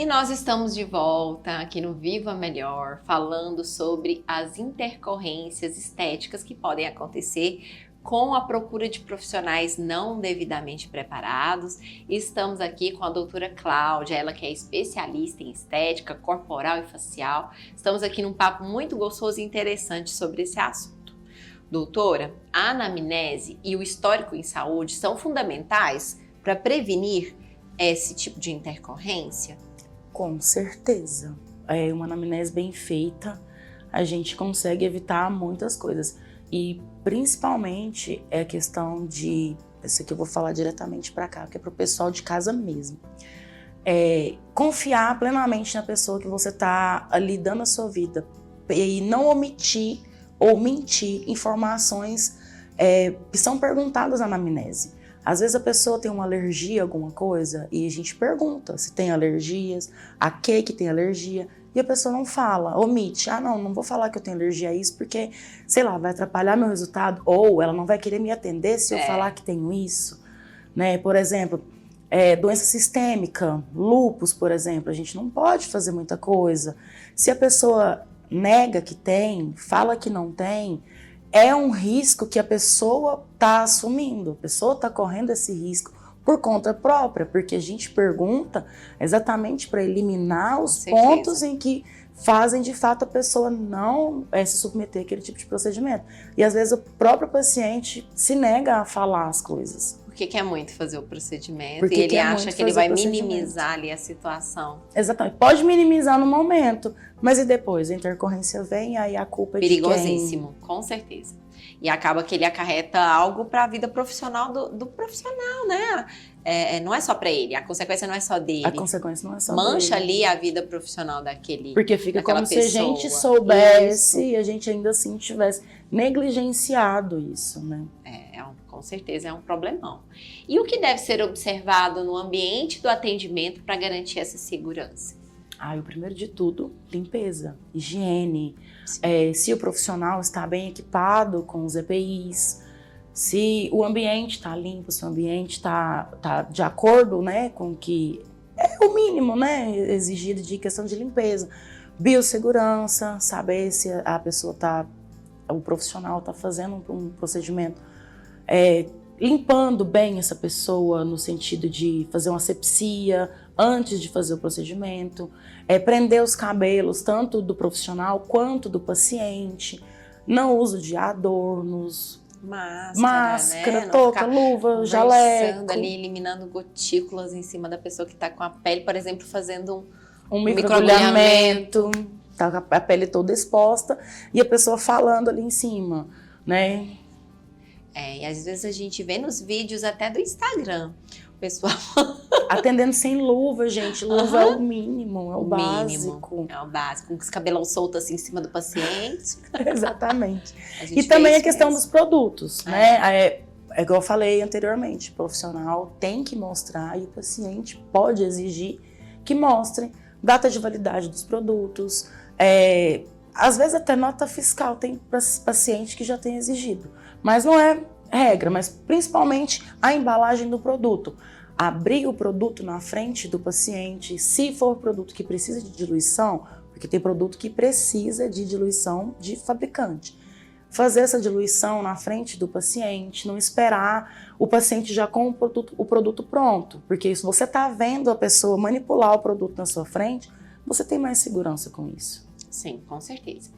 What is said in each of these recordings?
E nós estamos de volta aqui no Viva Melhor, falando sobre as intercorrências estéticas que podem acontecer com a procura de profissionais não devidamente preparados. Estamos aqui com a doutora Cláudia, ela que é especialista em estética corporal e facial. Estamos aqui num papo muito gostoso e interessante sobre esse assunto. Doutora, a anamnese e o histórico em saúde são fundamentais para prevenir esse tipo de intercorrência? Com certeza. Uma anamnese bem feita, a gente consegue evitar muitas coisas. E principalmente é a questão de, isso aqui eu vou falar diretamente para cá, que é para o pessoal de casa mesmo. Confiar plenamente na pessoa que você está ali dando a sua vida e não omitir ou mentir informações que são perguntadas na anamnese. Às vezes a pessoa tem uma alergia a alguma coisa e a gente pergunta se tem alergias, a que tem alergia, e a pessoa não fala, omite. Não vou falar que eu tenho alergia a isso porque, sei lá, vai atrapalhar meu resultado, ou ela não vai querer me atender se eu falar que tenho isso. Né? Por exemplo, doença sistêmica, lúpus, por exemplo, a gente não pode fazer muita coisa. Se a pessoa nega que tem, fala que não tem, é um risco que a pessoa está assumindo, a pessoa está correndo esse risco por conta própria, porque a gente pergunta exatamente para eliminar os pontos em que fazem de fato a pessoa não se submeter àquele tipo de procedimento. E às vezes o próprio paciente se nega a falar as coisas. Porque quer muito fazer o procedimento e ele acha que ele vai minimizar ali a situação. Exatamente. Pode minimizar no momento, mas e depois? A intercorrência vem, aí a culpa é de quem? Perigosíssimo, com certeza. E acaba que ele acarreta algo para a vida profissional do profissional, né? Não é só para ele, a consequência não é só dele. A consequência não é só Mancha dele. Ali a vida profissional daquele. Porque fica como pessoa. Se a gente soubesse e a gente ainda assim tivesse negligenciado isso, né? Com certeza é um problemão. E o que deve ser observado no ambiente do atendimento para garantir essa segurança? O primeiro de tudo, limpeza, higiene. Se o profissional está bem equipado com os EPIs, se o ambiente está limpo, se o ambiente está de acordo, né, com o que é o mínimo, né, exigido de questão de limpeza. Biossegurança, saber se o profissional está fazendo um procedimento limpando bem essa pessoa no sentido de fazer uma asepsia antes de fazer o procedimento, prender os cabelos tanto do profissional quanto do paciente, não uso de adornos, máscara, né? touca, luva, jaleco. Ali, eliminando gotículas em cima da pessoa que está com a pele, por exemplo, fazendo um microagulhamento, tá com a pele toda exposta e a pessoa falando ali em cima, né? E às vezes a gente vê nos vídeos até do Instagram, o pessoal atendendo sem luva, gente. Luva é o mínimo, é o básico. É o básico, com os cabelão solto assim em cima do paciente. Exatamente. E também a questão dos produtos, né? É igual eu falei anteriormente, o profissional tem que mostrar e o paciente pode exigir que mostre data de validade dos produtos. Às vezes até nota fiscal tem paciente que já tem exigido. Mas não é regra, mas principalmente a embalagem do produto. Abrir o produto na frente do paciente, se for produto que precisa de diluição, porque tem produto que precisa de diluição de fabricante. Fazer essa diluição na frente do paciente, não esperar o paciente já com o produto pronto, porque se você está vendo a pessoa manipular o produto na sua frente, você tem mais segurança com isso. Sim, com certeza.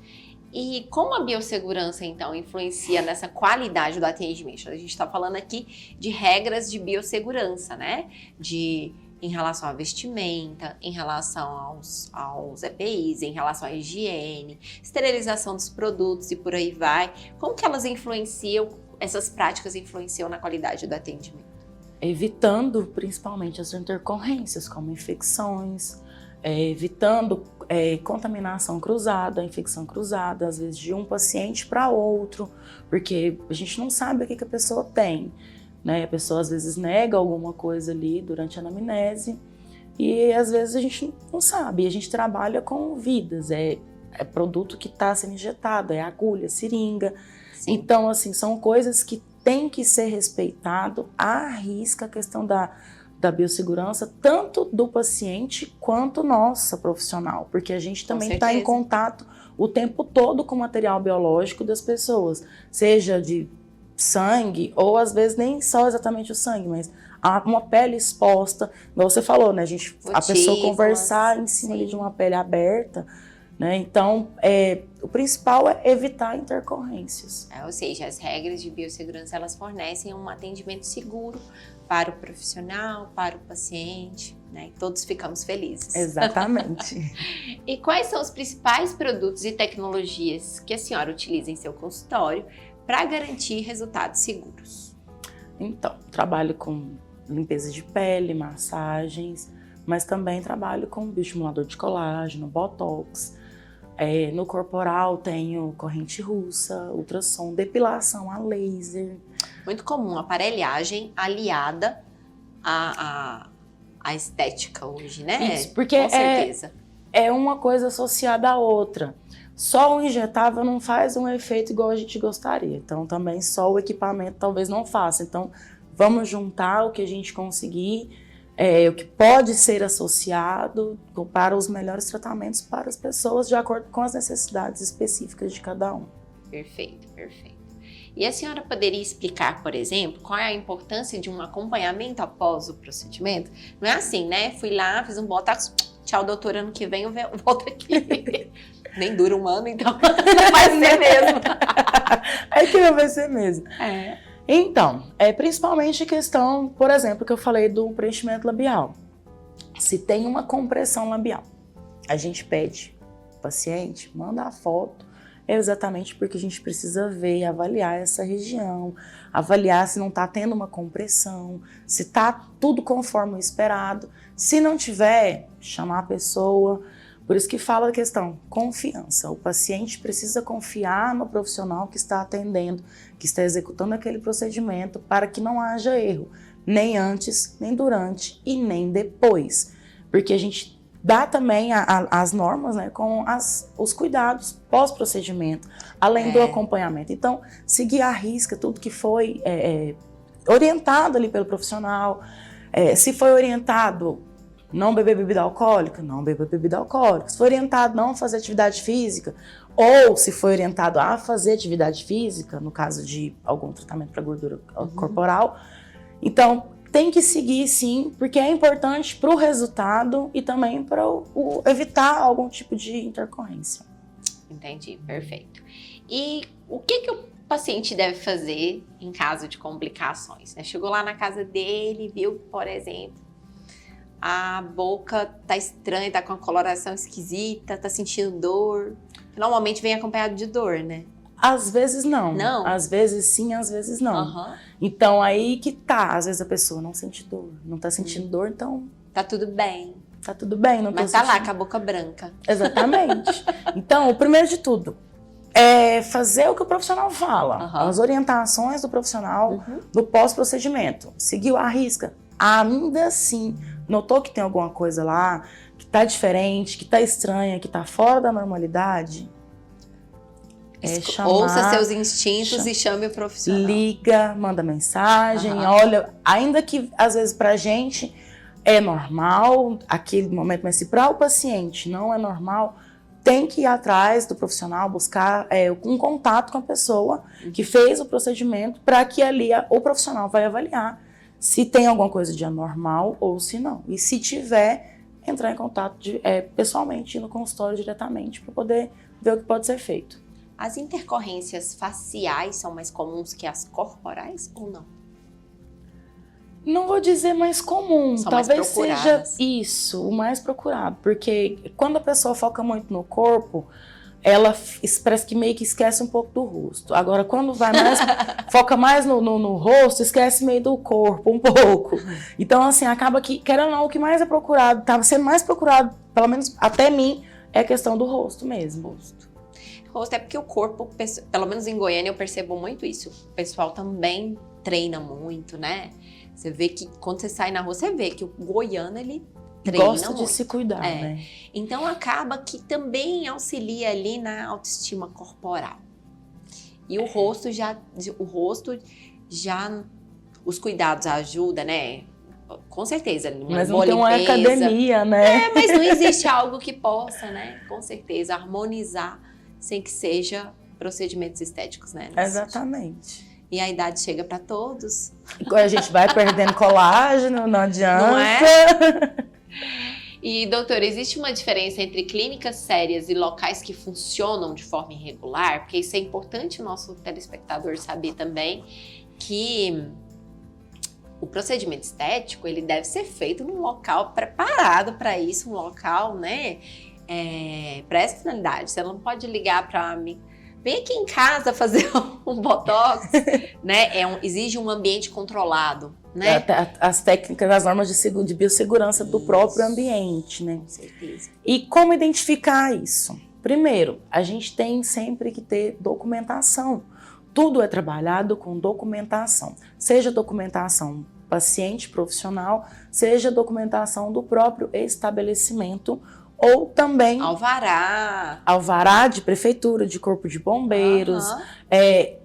E como a biossegurança, então, influencia nessa qualidade do atendimento? A gente está falando aqui de regras de biossegurança, né? Em relação à vestimenta, em relação aos EPIs, em relação à higiene, esterilização dos produtos e por aí vai. Como que elas influenciam, essas práticas influenciam na qualidade do atendimento? Evitando, principalmente, as intercorrências, como infecções, evitando contaminação cruzada, infecção cruzada, às vezes de um paciente para outro, porque a gente não sabe o que a pessoa tem, né? A pessoa às vezes nega alguma coisa ali durante a anamnese e às vezes a gente não sabe, a gente trabalha com vidas, é produto que está sendo injetado, é agulha, seringa. Sim. Então, assim, são coisas que tem que ser respeitado à risca a questão da da biossegurança, tanto do paciente quanto nossa profissional, porque a gente também está em contato o tempo todo com o material biológico das pessoas, seja de sangue, ou às vezes nem só exatamente o sangue, mas uma pele exposta, como você falou, né? A pessoa conversar em cima ali de uma pele aberta, né? Então, o principal é evitar intercorrências. Ou seja, as regras de biossegurança, elas fornecem um atendimento seguro para o profissional, para o paciente, né? E todos ficamos felizes. Exatamente. E quais são os principais produtos e tecnologias que a senhora utiliza em seu consultório para garantir resultados seguros? Então, trabalho com limpeza de pele, massagens, mas também trabalho com bioestimulador de colágeno, botox. No corporal tenho corrente russa, ultrassom, depilação a laser. Muito comum, aparelhagem aliada à estética hoje, né? Isso, porque com certeza. É uma coisa associada à outra. Só o injetável não faz um efeito igual a gente gostaria. Então, também só o equipamento talvez não faça. Então, vamos juntar o que a gente conseguir, o que pode ser associado para os melhores tratamentos para as pessoas, de acordo com as necessidades específicas de cada um. Perfeito, perfeito. E a senhora poderia explicar, por exemplo, qual é a importância de um acompanhamento após o procedimento? Não é assim, né? Fui lá, fiz um botox, tchau, doutor, ano que vem eu volto aqui. Nem dura um ano, então não vai ser mesmo. É que não vai ser mesmo. Então, principalmente a questão, por exemplo, que eu falei do preenchimento labial. Se tem uma compressão labial, a gente pede ao paciente, manda a foto, exatamente porque a gente precisa ver e avaliar essa região, avaliar se não está tendo uma compressão, se está tudo conforme o esperado. Se não tiver, chamar a pessoa. Por isso que fala a questão confiança. O paciente precisa confiar no profissional que está atendendo, que está executando aquele procedimento, para que não haja erro, nem antes, nem durante e nem depois. Porque a gente dá também as normas, né, com os cuidados pós-procedimento, além do acompanhamento. Então, seguir à risca tudo que foi orientado ali pelo profissional. Se foi orientado não beber bebida alcoólica, não beber bebida alcoólica. Se foi orientado não a fazer atividade física, ou se foi orientado a fazer atividade física, no caso de algum tratamento para gordura corporal. Então, tem que seguir sim, porque é importante para o resultado e também para evitar algum tipo de intercorrência. Entendi, perfeito. E o que o paciente deve fazer em caso de complicações, né? Chegou lá na casa dele, viu, por exemplo, a boca tá estranha, tá com a coloração esquisita, tá sentindo dor. Normalmente vem acompanhado de dor, né? Às vezes não. Não? Às vezes sim, às vezes não. Então aí que tá, às vezes a pessoa não sente dor, não tá sentindo dor, então... Tá tudo bem. Tá tudo bem, não tô Mas tá sentindo... lá com a boca branca. Exatamente. Então, o primeiro de tudo é fazer o que o profissional fala. As orientações do profissional do pós-procedimento. Seguiu a risca. Ainda assim, notou que tem alguma coisa lá, que tá diferente, que tá estranha, que tá fora da normalidade, ouça seus instintos e chame o profissional. Liga, manda mensagem, olha, ainda que às vezes pra gente é normal aquele momento, mas se para o paciente não é normal, tem que ir atrás do profissional, buscar um contato com a pessoa que fez o procedimento, para que ali o profissional vai avaliar se tem alguma coisa de anormal ou se não. E se tiver, entrar em contato pessoalmente, ir no consultório diretamente, para poder ver o que pode ser feito. As intercorrências faciais são mais comuns que as corporais ou não? Não vou dizer mais comum, são talvez seja isso, o mais procurado. Porque quando a pessoa foca muito no corpo, ela parece que meio que esquece um pouco do rosto. Agora, quando vai mais, foca mais no rosto, esquece meio do corpo um pouco. Então, assim, acaba que, querendo ou não, o que mais é procurado, estava sendo mais procurado, pelo menos até mim, é a questão do rosto mesmo. Rosto é porque o corpo, pelo menos em Goiânia eu percebo muito isso. O pessoal também treina muito, né? Você vê que quando você sai na rua, você vê que o goiano, ele treina gosta muito. de se cuidar, né? Então acaba que também auxilia ali na autoestima corporal. E o rosto já os cuidados ajudam, né? com certeza, uma Mas não boa tem uma limpeza. academia, né? Mas não existe algo que possa, né, com certeza, harmonizar sem que seja procedimentos estéticos, né? Exatamente. E a idade chega para todos. E a gente vai perdendo colágeno, não adianta. Não é? E, doutor, existe uma diferença entre clínicas sérias e locais que funcionam de forma irregular? Porque isso é importante o nosso telespectador saber também, que o procedimento estético, ele deve ser feito num local preparado para isso, um local, né, para essa finalidade. Você não pode ligar para mim, vem aqui em casa fazer um botox, né? Exige um ambiente controlado, né? As técnicas, as normas de biossegurança do próprio ambiente, né? Com certeza. E como identificar isso? Primeiro, a gente tem sempre que ter documentação. Tudo é trabalhado com documentação. Seja documentação paciente profissional, seja documentação do próprio estabelecimento, ou também alvará de prefeitura, de corpo de bombeiros,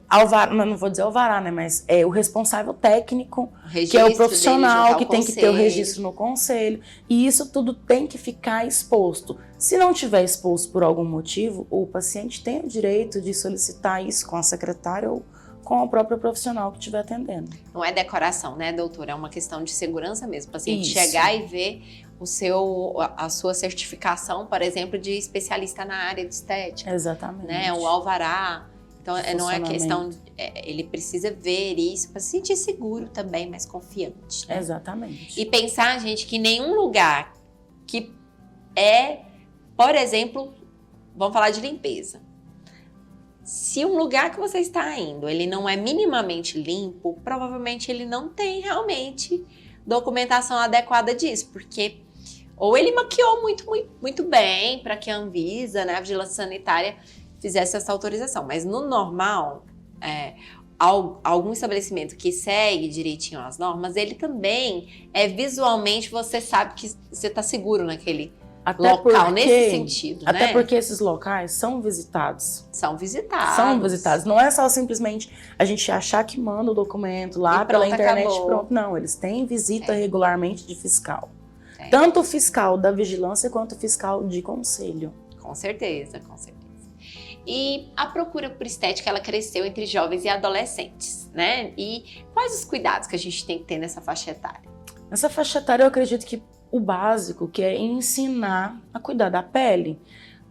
alvará, não vou dizer alvará, né, mas o responsável técnico, que é o profissional que tem que ter o registro no conselho, e isso tudo tem que ficar exposto. Se não tiver exposto por algum motivo, o paciente tem o direito de solicitar isso com a secretária ou com o próprio profissional que estiver atendendo. Não é decoração, né, doutora? É uma questão de segurança mesmo. O paciente chegar e ver a sua certificação, por exemplo, de especialista na área de estética. Exatamente. Né, o alvará. Então, não é questão... ele precisa ver isso para se sentir seguro também, mais confiante. Né? Exatamente. E pensar, gente, que nenhum lugar que por exemplo, vamos falar de limpeza. Se um lugar que você está indo, ele não é minimamente limpo, provavelmente ele não tem realmente documentação adequada disso, porque ou ele maquiou muito bem para que a Anvisa, né, a Vigilância Sanitária, fizesse essa autorização. Mas no normal, algum estabelecimento que segue direitinho as normas, ele também visualmente você sabe que você está seguro naquele local, nesse sentido, né? Até porque esses locais são visitados. São visitados. Não é só simplesmente a gente achar que manda o documento lá pela internet e pronto. Não, eles têm visita regularmente de fiscal. Tanto o fiscal da vigilância quanto o fiscal de conselho. Com certeza, com certeza. E a procura por estética, ela cresceu entre jovens e adolescentes, né? E quais os cuidados que a gente tem que ter nessa faixa etária? Nessa faixa etária, eu acredito que o básico, que é ensinar a cuidar da pele,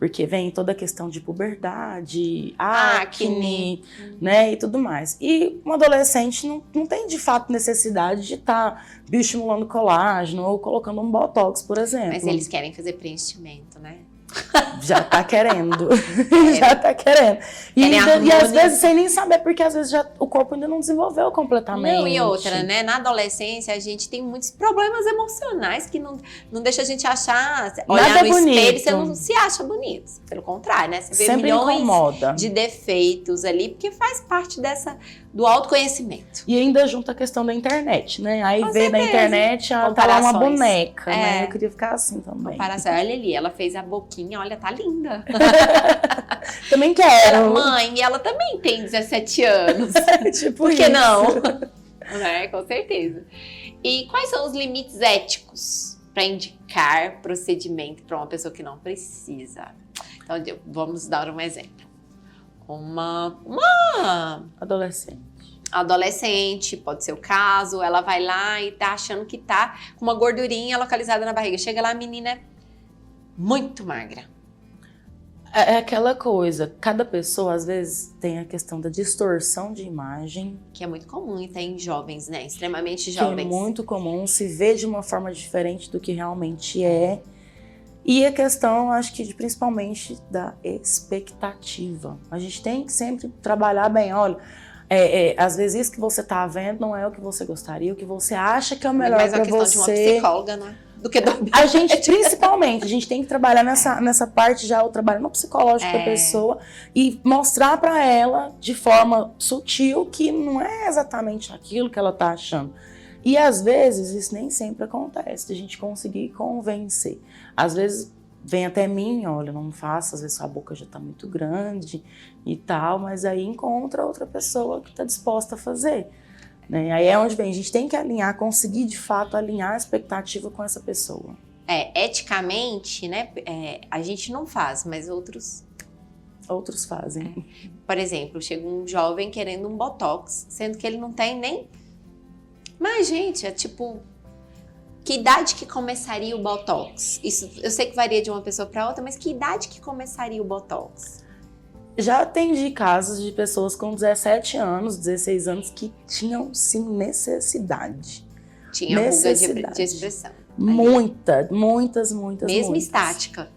porque vem toda a questão de puberdade, acne, né, e tudo mais. E um adolescente não tem, de fato, necessidade de estar bioestimulando colágeno ou colocando um botox, por exemplo. Mas eles querem fazer preenchimento, né? Já tá querendo. Já tá querendo. E às vezes sem nem saber, porque às vezes o corpo ainda não desenvolveu completamente. Não, e outra, né? Na adolescência a gente tem muitos problemas emocionais que não deixa a gente achar, olhar nada no bonito. espelho, você não se acha bonito. Pelo contrário, né? Você vê sempre milhões incomoda. De defeitos ali, porque faz parte do autoconhecimento. E ainda junta a questão da internet, né? Aí Com vê certeza. na internet, tá lá uma boneca, né? Eu queria ficar assim também. Comparação, olha ali, ela fez a boquinha, olha, tá linda. Também quero. Mãe, e ela também tem 17 anos. Tipo Por que isso. não? Né? Com certeza. E quais são os limites éticos para indicar procedimento para uma pessoa que não precisa? Então, vamos dar um exemplo. Uma adolescente, pode ser o caso, ela vai lá e tá achando que tá com uma gordurinha localizada na barriga. Chega lá, a menina é muito magra. É aquela coisa, cada pessoa às vezes tem a questão da distorção de imagem. Que é muito comum e tem em jovens, né? Extremamente jovens. Que é muito comum, se vê de uma forma diferente do que realmente é. E a questão, acho que principalmente da expectativa. A gente tem que sempre trabalhar bem, olha... às vezes isso que você tá vendo não é o que você gostaria, o que você acha que é o melhor para você. Mas é uma questão de uma psicóloga, né? Do que do... A gente, principalmente, a gente tem que trabalhar nessa parte já, o trabalho no psicológico da pessoa e mostrar para ela de forma sutil que não é exatamente aquilo que ela tá achando. E às vezes isso nem sempre acontece, de a gente conseguir convencer. Às vezes vem até mim, olha, não faça, às vezes sua boca já tá muito grande e tal, mas aí encontra outra pessoa que tá disposta a fazer. Né? Aí é onde vem, a gente tem que alinhar, conseguir de fato alinhar a expectativa com essa pessoa. Eticamente, né, a gente não faz, mas outros fazem. Por exemplo, chega um jovem querendo um botox, sendo que ele não tem nem... Mas, gente, é tipo... Que idade que começaria o botox? Isso, eu sei que varia de uma pessoa para outra, mas que idade que começaria o botox? Já atendi casos de pessoas com 17 anos, 16 anos, que tinham, sim, necessidade. Tinha ruga de expressão. Muitas. Mesmo estática.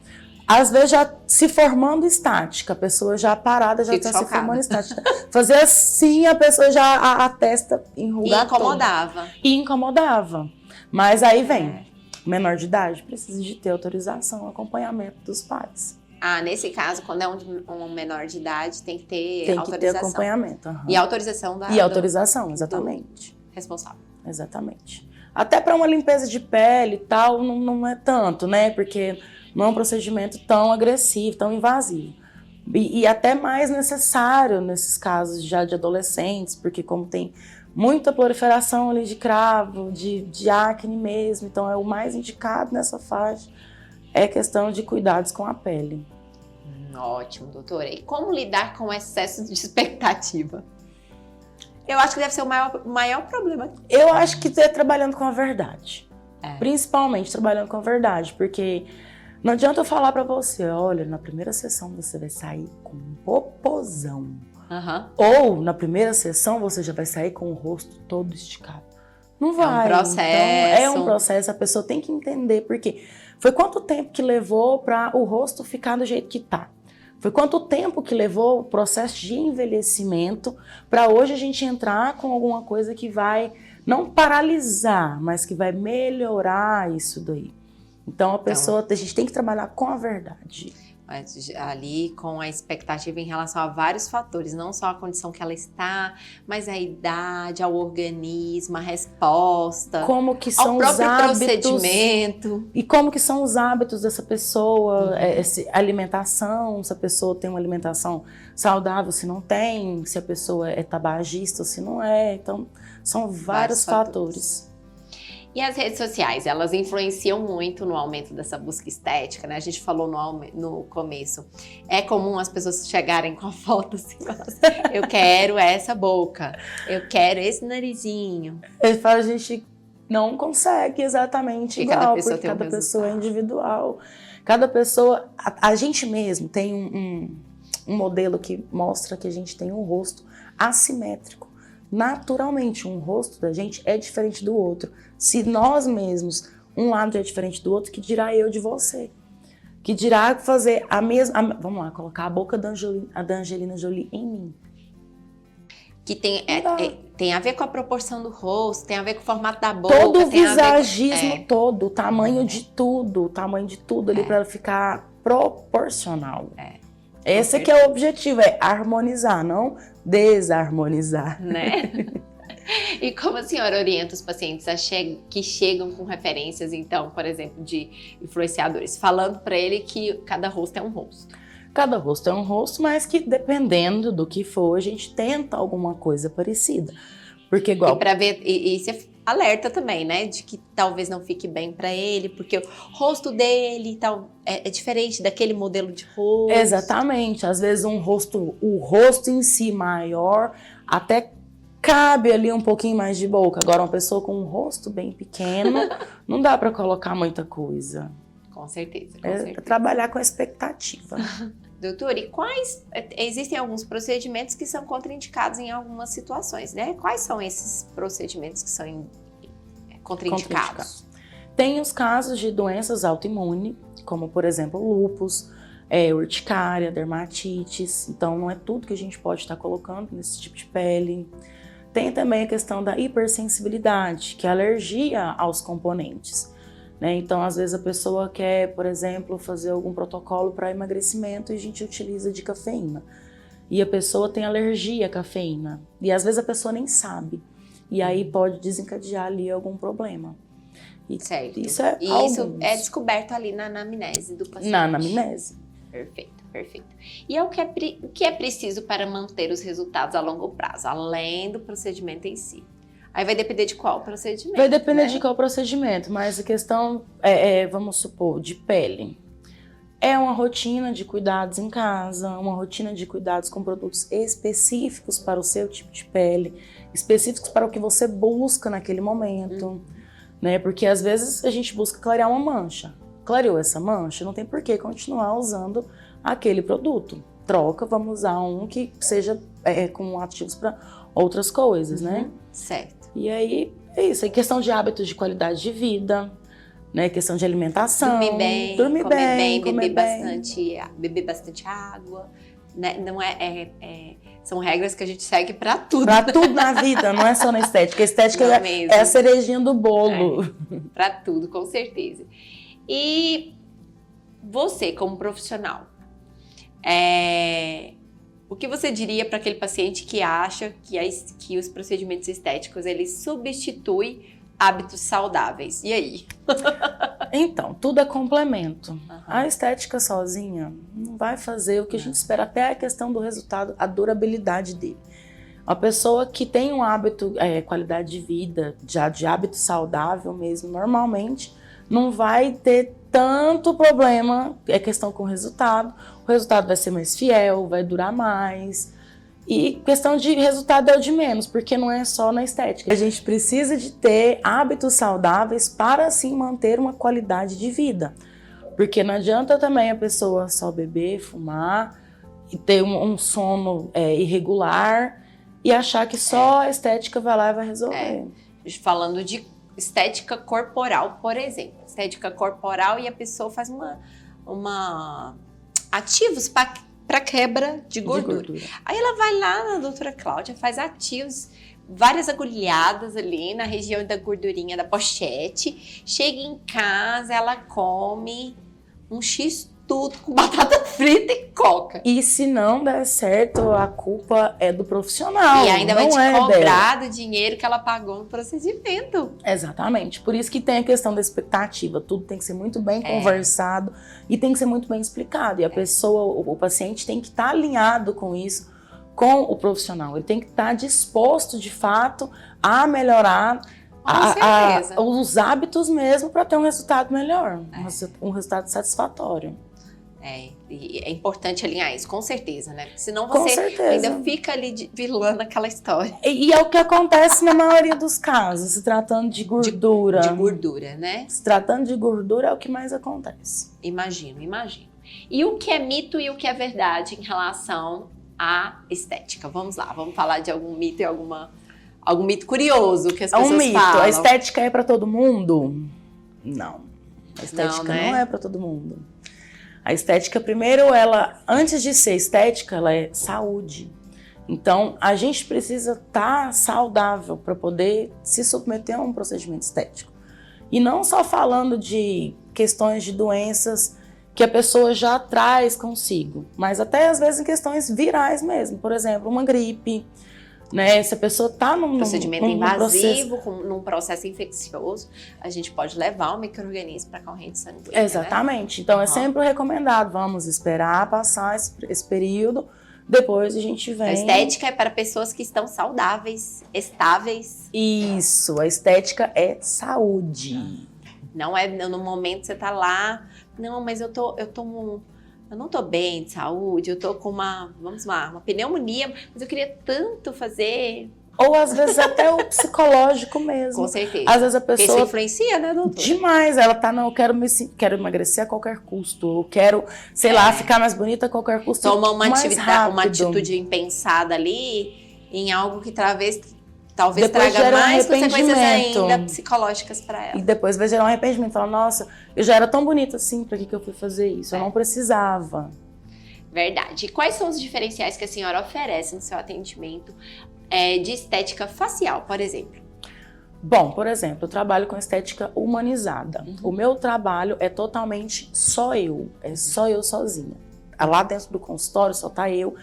Às vezes já se formando estática, a pessoa já parada, já está se formando estática. Fazer assim, a pessoa já a testa enrugar. E incomodava. Mas aí vem, menor de idade, precisa de ter autorização, acompanhamento dos pais. Nesse caso, quando é um menor de idade, tem que ter autorização. Tem que ter acompanhamento. Uhum. E autorização E autorização, exatamente. Responsável. Exatamente. Até para uma limpeza de pele e tal, não é tanto, né? Porque não é um procedimento tão agressivo, tão invasivo. E até mais necessário nesses casos já de adolescentes, porque como tem muita proliferação ali de cravo, de acne mesmo, então é o mais indicado nessa faixa, é questão de cuidados com a pele. Ótimo, doutora. E como lidar com o excesso de expectativa? Eu acho que deve ser o maior problema. Eu acho que é trabalhando com a verdade. Principalmente trabalhando com a verdade, porque não adianta eu falar pra você, olha, na primeira sessão você vai sair com um popozão. Ou na primeira sessão você já vai sair com o rosto todo esticado. Não vai. É um processo. Então, é um processo, a pessoa tem que entender, porque foi quanto tempo que levou para o rosto ficar do jeito que tá. Foi quanto tempo que levou o processo de envelhecimento para hoje a gente entrar com alguma coisa que vai não paralisar, mas que vai melhorar isso daí. Então a gente tem que trabalhar com a verdade. Ali com a expectativa em relação a vários fatores, não só a condição que ela está, mas a idade, ao organismo, a resposta, como que são ao próprio os hábitos, procedimento. E como que são os hábitos dessa pessoa, alimentação, se a pessoa tem uma alimentação saudável, se não tem, se a pessoa é tabagista ou se não é. Então, são vários fatores. E as redes sociais, elas influenciam muito no aumento dessa busca estética, né? A gente falou no começo. É comum as pessoas chegarem com a foto assim, eu quero essa boca, eu quero esse narizinho. A gente não consegue exatamente igual, porque cada pessoa é individual. Cada pessoa, a gente mesmo tem um modelo que mostra que a gente tem um rosto assimétrico. Naturalmente, um rosto da gente é diferente do outro. Se nós mesmos, um lado é diferente do outro, que dirá eu de você? Que dirá fazer a mesma... vamos lá, colocar a boca da Angelina Jolie em mim. Que tem a ver com a proporção do rosto, tem a ver com o formato da boca. Todo o visagismo todo, o tamanho de tudo ali para ela ficar proporcional. Esse que é o objetivo, é harmonizar, não desarmonizar. Né? E como a senhora orienta os pacientes que chegam com referências, então, por exemplo, de influenciadores, falando para ele que cada rosto é um rosto? Cada rosto é um rosto, mas que dependendo do que for, a gente tenta alguma coisa parecida. Porque igual... E para ver, e você alerta também, né, de que talvez não fique bem para ele, porque o rosto dele é diferente daquele modelo de rosto. Exatamente, às vezes o rosto em si maior até cabe ali um pouquinho mais de boca. Agora uma pessoa com um rosto bem pequeno, não dá para colocar muita coisa. Com certeza. É trabalhar com a expectativa. Doutor, e existem alguns procedimentos que são contraindicados em algumas situações, né? Quais são esses procedimentos que são contraindicados? Tem os casos de doenças autoimunes, como por exemplo lúpus, urticária, dermatites. Então não é tudo que a gente pode estar colocando nesse tipo de pele. Tem também a questão da hipersensibilidade, que é a alergia aos componentes. Então, às vezes a pessoa quer, por exemplo, fazer algum protocolo para emagrecimento e a gente utiliza de cafeína. E a pessoa tem alergia à cafeína. E às vezes a pessoa nem sabe. E aí pode desencadear ali algum problema. Certo. Isso é descoberto ali na anamnese do paciente. Na anamnese. Perfeito. E o que é preciso para manter os resultados a longo prazo, além do procedimento em si? Aí vai depender de qual procedimento. Vai depender né? de qual procedimento, mas a questão, vamos supor, de pele. É uma rotina de cuidados em casa, uma rotina de cuidados com produtos específicos para o seu tipo de pele, específicos para o que você busca naquele momento, né? Porque às vezes a gente busca clarear uma mancha. Clareou essa mancha, não tem por que continuar usando aquele produto. Troca, vamos usar um que seja com ativos para outras coisas, né? Certo. E aí, é isso. É questão de hábitos de qualidade de vida, né? Questão de alimentação. Dormir bem, beber bastante água. Né? Não são regras que a gente segue pra tudo. Pra tudo na vida, não é só na estética. A estética é a cerejinha do bolo. Pra tudo, com certeza. E você, como profissional, o que você diria para aquele paciente que acha que os procedimentos estéticos eles substituem hábitos saudáveis? E aí? Então, tudo é complemento. A estética sozinha não vai fazer o que a gente espera, até a questão do resultado, a durabilidade dele. Uma pessoa que tem um hábito, qualidade de vida, já de hábito saudável mesmo, normalmente não vai ter tanto problema, questão com o resultado vai ser mais fiel, vai durar mais. E questão de resultado é o de menos, porque não é só na estética. A gente precisa de ter hábitos saudáveis para, assim, manter uma qualidade de vida. Porque não adianta também a pessoa só beber, fumar, e ter um sono irregular e achar que só a estética vai lá e vai resolver. Falando de estética corporal, por exemplo. Estética corporal e a pessoa faz ativos para quebra de gordura. Aí ela vai lá na doutora Cláudia, faz ativos, várias agulhadas ali na região da gordurinha da pochete. Chega em casa, ela come um x-tudo com batata frita e coca. E se não der certo, a culpa é do profissional. E ainda vai te cobrar do dinheiro que ela pagou no procedimento. Exatamente. Por isso que tem a questão da expectativa. Tudo tem que ser muito bem conversado e tem que ser muito bem explicado. E a pessoa, o paciente tem que estar alinhado com isso, com o profissional. Ele tem que estar disposto, de fato, a melhorar os hábitos mesmo para ter um resultado melhor, um resultado satisfatório. É importante alinhar isso, com certeza, né? Porque senão você ainda fica ali vilando aquela história. E é o que acontece na maioria dos casos, se tratando de gordura. De gordura, né? Se tratando de gordura é o que mais acontece. Imagino. E o que é mito e o que é verdade em relação à estética? Vamos lá, vamos falar de algum mito e algum mito curioso que as pessoas falam. A estética é para todo mundo? Não. A estética não é para todo mundo. A estética, primeiro, antes de ser estética, ela é saúde. Então, a gente precisa estar saudável para poder se submeter a um procedimento estético. E não só falando de questões de doenças que a pessoa já traz consigo, mas até às vezes em questões virais mesmo. Por exemplo, uma gripe, né? Se a pessoa está num procedimento invasivo, num processo infeccioso, a gente pode levar o micro-organismo para a corrente sanguínea. Exatamente. Né? Então é sempre recomendado, vamos esperar passar esse período, depois a gente vem. A estética é para pessoas que estão saudáveis, estáveis. Isso, a estética é saúde. Não é no momento que você está lá, não, mas eu não tô bem de saúde, eu tô com uma pneumonia, mas eu queria tanto fazer. Ou às vezes até o psicológico mesmo. Com certeza. Às vezes a pessoa... Porque isso influencia, né, doutor? Demais. Ela tá, não, eu quero emagrecer a qualquer custo. Eu quero, sei lá, ficar mais bonita a qualquer custo. Toma uma atitude impensada ali em algo que talvez depois traga mais consequências ainda psicológicas para ela. E depois vai gerar um arrependimento. Fala, nossa, eu já era tão bonita assim, pra que eu fui fazer isso? Eu não precisava. Verdade. E quais são os diferenciais que a senhora oferece no seu atendimento de estética facial, por exemplo? Bom, por exemplo, eu trabalho com estética humanizada. O meu trabalho é totalmente só eu. É só eu sozinha. Lá dentro do consultório só tá eu,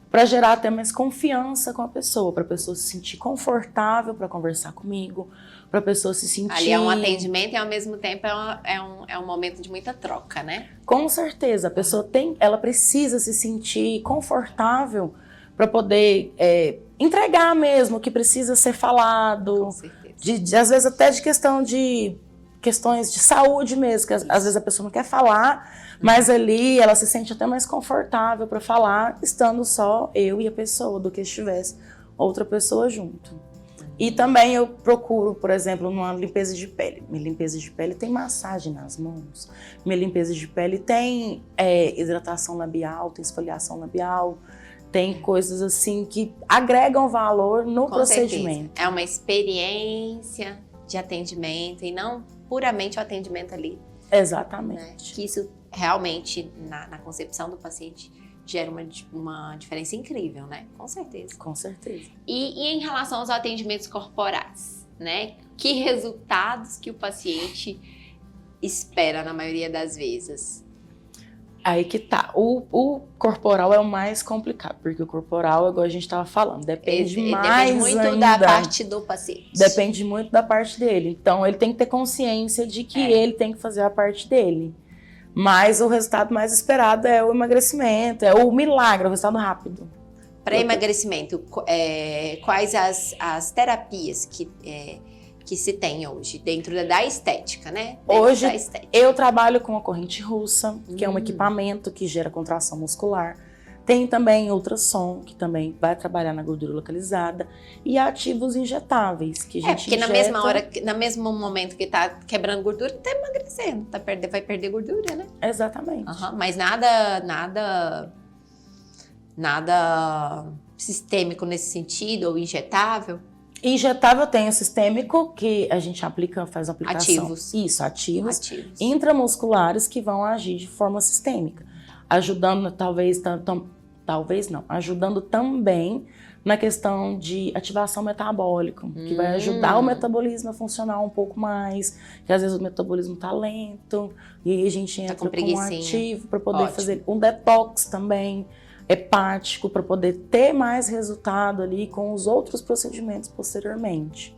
para gerar até mais confiança com a pessoa, para a pessoa se sentir confortável para conversar comigo, para a pessoa se sentir... Ali é um atendimento e ao mesmo tempo é um momento de muita troca, né? Com certeza, a pessoa ela precisa se sentir confortável para poder entregar mesmo o que precisa ser falado. Com certeza. Às vezes até de questões de saúde mesmo, que às vezes a pessoa não quer falar, mas ali ela se sente até mais confortável para falar, estando só eu e a pessoa, do que estivesse outra pessoa junto. E também eu procuro, por exemplo, numa limpeza de pele. Minha limpeza de pele tem massagem nas mãos. Minha limpeza de pele tem hidratação labial, tem esfoliação labial. Tem coisas assim que agregam valor no procedimento. Certeza. É uma experiência de atendimento e não puramente o atendimento ali. Exatamente. Né? Que isso realmente, na concepção do paciente, gera uma diferença incrível, né? Com certeza. Com certeza. E em relação aos atendimentos corporais, né? Que resultados que o paciente espera na maioria das vezes? Aí que tá. O corporal é o mais complicado, porque o corporal, igual a gente estava falando, depende muito da parte do paciente. Depende muito da parte dele. Então, ele tem que ter consciência de que ele tem que fazer a parte dele. Mas o resultado mais esperado é o emagrecimento, é o milagre, o resultado rápido. Para emagrecimento, quais as terapias que se tem hoje, dentro da estética, né? Hoje, eu trabalho com a corrente russa, que é um equipamento que gera contração muscular. Tem também ultrassom, que também vai trabalhar na gordura localizada. E ativos injetáveis, que a gente porque injeta... no mesmo momento que tá quebrando gordura, tá emagrecendo. Vai perder gordura, né? Exatamente. Mas nada sistêmico nesse sentido, ou injetável. Injetável tem o sistêmico, que a gente faz a aplicação. Ativos. Isso, ativos. Intramusculares que vão agir de forma sistêmica. Ajudando, ajudando também na questão de ativação metabólica, que vai ajudar o metabolismo a funcionar um pouco mais, que às vezes o metabolismo tá lento, e aí a gente entra com um ativo para poder fazer um detox também, hepático, para poder ter mais resultado ali com os outros procedimentos posteriormente.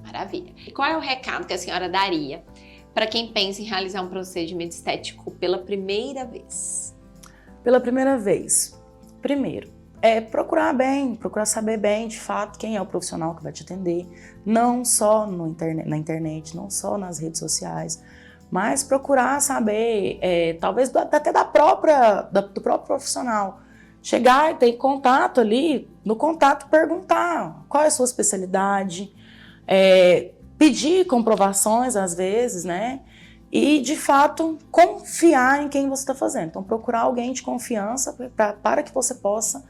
Maravilha. E qual é o recado que a senhora daria para quem pensa em realizar um procedimento estético pela primeira vez? Pela primeira vez, primeiro, procurar saber bem, de fato, quem é o profissional que vai te atender, não só na internet, não só nas redes sociais, mas procurar saber, talvez até do próprio profissional. Chegar e ter contato ali, no contato perguntar qual é a sua especialidade, pedir comprovações às vezes, né? E, de fato, confiar em quem você está fazendo. Então, procurar alguém de confiança para que você possa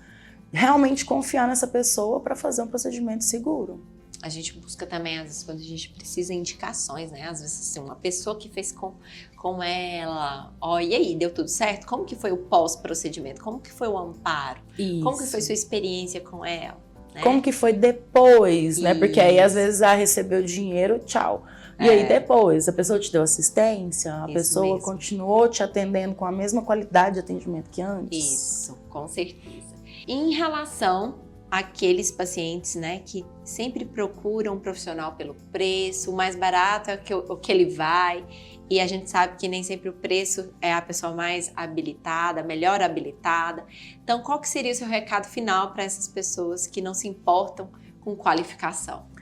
realmente confiar nessa pessoa para fazer um procedimento seguro. A gente busca também, às vezes, quando a gente precisa de indicações, né? Às vezes, assim, uma pessoa que fez com ela, e aí, deu tudo certo? Como que foi o pós-procedimento? Como que foi o amparo? Isso. Como que foi sua experiência com ela? Né? Como que foi depois, né? Porque aí, às vezes, recebeu dinheiro, tchau. E aí, depois, a pessoa te deu assistência, a pessoa continuou te atendendo com a mesma qualidade de atendimento que antes? Isso, com certeza. E em relação àqueles pacientes, né, que sempre procuram um profissional pelo preço, o mais barato é o que ele vai, e a gente sabe que nem sempre o preço é a pessoa mais habilitada, melhor habilitada. Então, qual que seria o seu recado final para essas pessoas que não se importam com qualificação?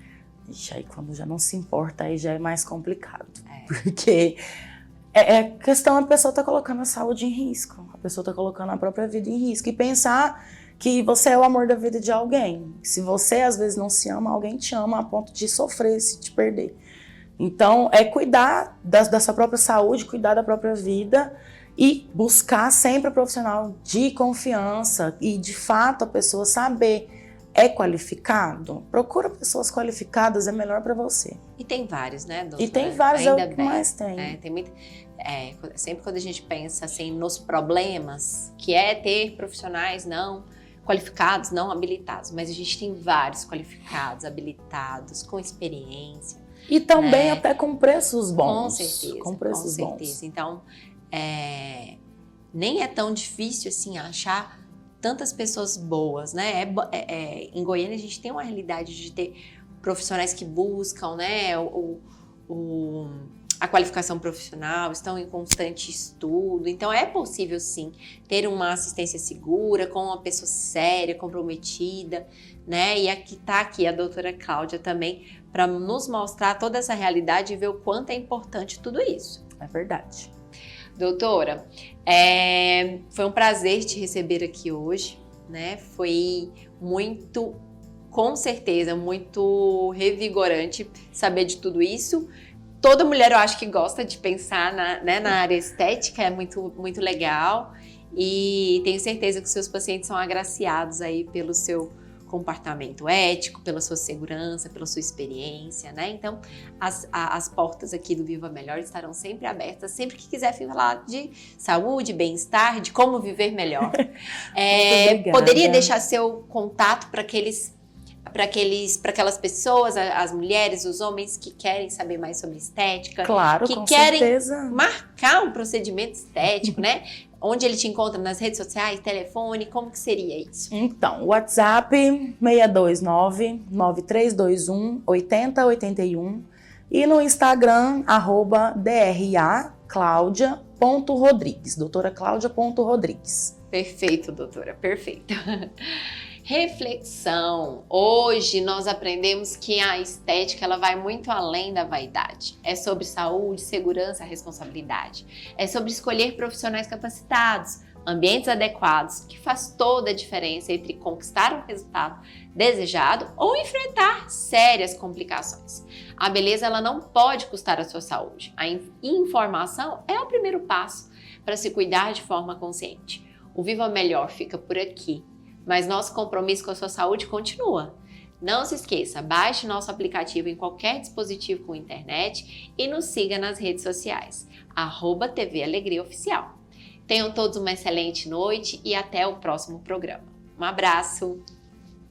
Ixi, aí quando já não se importa, aí já é mais complicado. Porque a questão, a pessoa está colocando a saúde em risco, a pessoa está colocando a própria vida em risco. E pensar que você é o amor da vida de alguém. Se você, às vezes, não se ama, alguém te ama a ponto de sofrer se te perder. Então, cuidar da sua própria saúde, cuidar da própria vida e buscar sempre um profissional de confiança e, de fato, a pessoa saber qualificado. Procura pessoas qualificadas, é melhor para você. E tem vários, né, doutora? E tem vários, é o que mais tem. Tem muito, sempre quando a gente pensa assim, nos problemas, que é ter profissionais não qualificados, não habilitados, mas a gente tem vários qualificados, habilitados, com experiência. E também até com preços bons. Com certeza. Com preços bons. Então, nem é tão difícil assim achar tantas pessoas boas, né? Em Goiânia a gente tem uma realidade de ter profissionais que buscam, né, a qualificação profissional, estão em constante estudo. Então, é possível, sim, ter uma assistência segura, com uma pessoa séria, comprometida, né? E aqui tá a doutora Cláudia também, para nos mostrar toda essa realidade e ver o quanto é importante tudo isso. É verdade. Doutora, foi um prazer te receber aqui hoje, né? Foi muito, com certeza, muito revigorante saber de tudo isso. Toda mulher, eu acho que gosta de pensar na área estética, é muito, muito legal. E tenho certeza que os seus pacientes são agraciados aí pelo seu comportamento ético, pela sua segurança, pela sua experiência, né? Então, as portas aqui do Viva Melhor estarão sempre abertas, sempre que quiser falar de saúde, bem-estar, de como viver melhor. Poderia deixar seu contato para aquelas pessoas, as mulheres, os homens que querem saber mais sobre estética, claro, que com querem certeza. Marcar um procedimento estético, né? Onde ele te encontra nas redes sociais, telefone, como que seria isso? Então, WhatsApp 629-9321-8081 e no Instagram, @draclaudia.rodrigues, doutora.claudia.rodrigues. Perfeito, doutora, perfeito. Reflexão. Hoje nós aprendemos que a estética ela vai muito além da vaidade. É sobre saúde, segurança, responsabilidade. É sobre escolher profissionais capacitados, ambientes adequados, que faz toda a diferença entre conquistar um resultado desejado ou enfrentar sérias complicações. A beleza ela não pode custar a sua saúde. A informação é o primeiro passo para se cuidar de forma consciente. O Viva Melhor fica por aqui. Mas nosso compromisso com a sua saúde continua. Não se esqueça, baixe nosso aplicativo em qualquer dispositivo com internet e nos siga nas redes sociais, @TV Alegria Oficial. Tenham todos uma excelente noite e até o próximo programa. Um abraço!